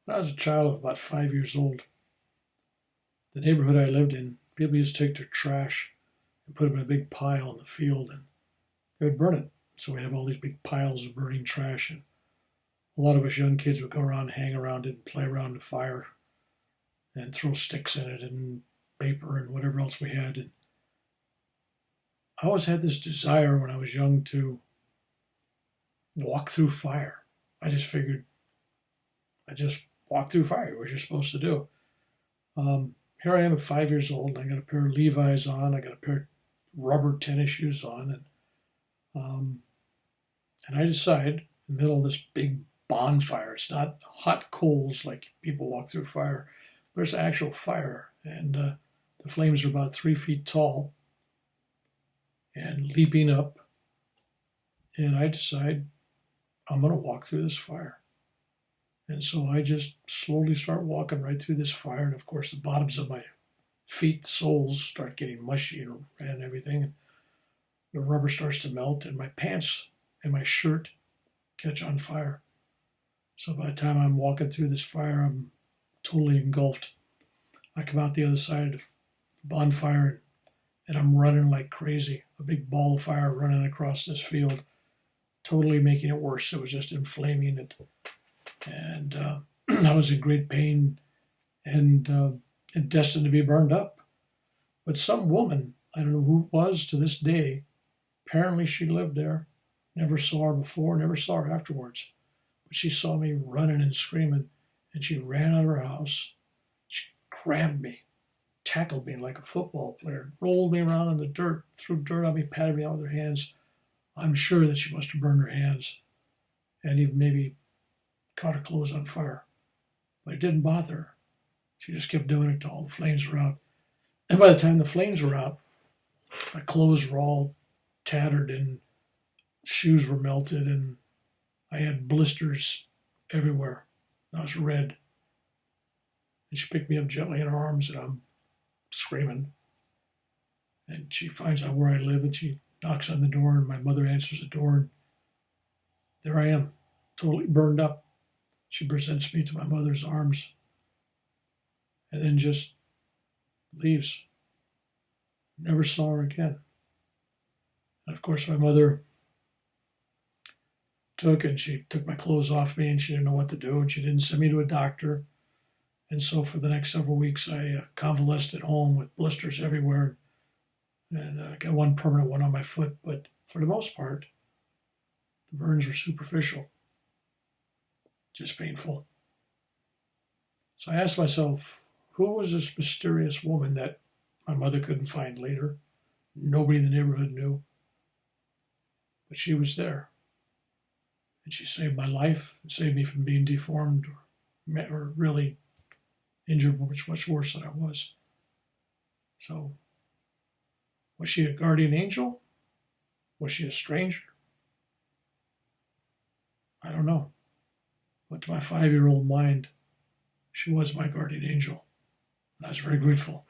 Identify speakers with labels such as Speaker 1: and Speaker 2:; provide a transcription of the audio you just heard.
Speaker 1: When I was a child of about 5 years old, the neighborhood I lived in, people used to take their trash and put them in a big pile in the field, and they would burn it. So we'd have all these big piles of burning trash, and a lot of us young kids would go around, hang around it, and play around the fire, and throw sticks in it, and paper, and whatever else we had. And I always had this desire when I was young to walk through fire. I just figured I just walk through fire, what you're supposed to do. Here I am at 5 years old, and I got a pair of Levi's on, I got a pair of rubber tennis shoes on, um, and I decide in the middle of this big bonfire, it's not hot coals like people walk through fire, but it's actual fire, and the flames are about 3 feet tall and leaping up, and I decide I'm going to walk through this fire. And so I just slowly start walking right through this fire. And of course, the bottoms of my feet, soles, start getting mushy and everything. And the rubber starts to melt, and my pants and my shirt catch on fire. So by the time I'm walking through this fire, I'm totally engulfed. I come out the other side of the bonfire, and I'm running like crazy. A big ball of fire running across this field, totally making it worse. It was just inflaming it. And I was in great pain and destined to be burned up. But some woman, I don't know who it was to this day, apparently she lived there, never saw her before, never saw her afterwards. But she saw me running and screaming, and she ran out of her house. She grabbed me, tackled me like a football player, rolled me around in the dirt, threw dirt on me, patted me out with her hands. I'm sure that she must have burned her hands and even maybe caught her clothes on fire. But it didn't bother her. She just kept doing it till all the flames were out. And by the time the flames were out, my clothes were all tattered and shoes were melted, and I had blisters everywhere. I was red. And she picked me up gently in her arms, and I'm screaming. And she finds out where I live, and she knocks on the door, and my mother answers the door, and there I am, totally burned up. She presents me to my mother's arms and then just leaves. Never saw her again. And of course, my mother she took my clothes off me, and she didn't know what to do, and she didn't send me to a doctor. And so for the next several weeks, I convalesced at home with blisters everywhere, and I got one permanent one on my foot. But for the most part, the burns were superficial, just painful. So I asked myself, who was this mysterious woman that my mother couldn't find later? Nobody in the neighborhood knew. But she was there. And she saved my life and saved me from being deformed or really injured, which was much worse than I was. So, was she a guardian angel? Was she a stranger? I don't know. But to my 5-year-old mind, she was my guardian angel. And I was very grateful.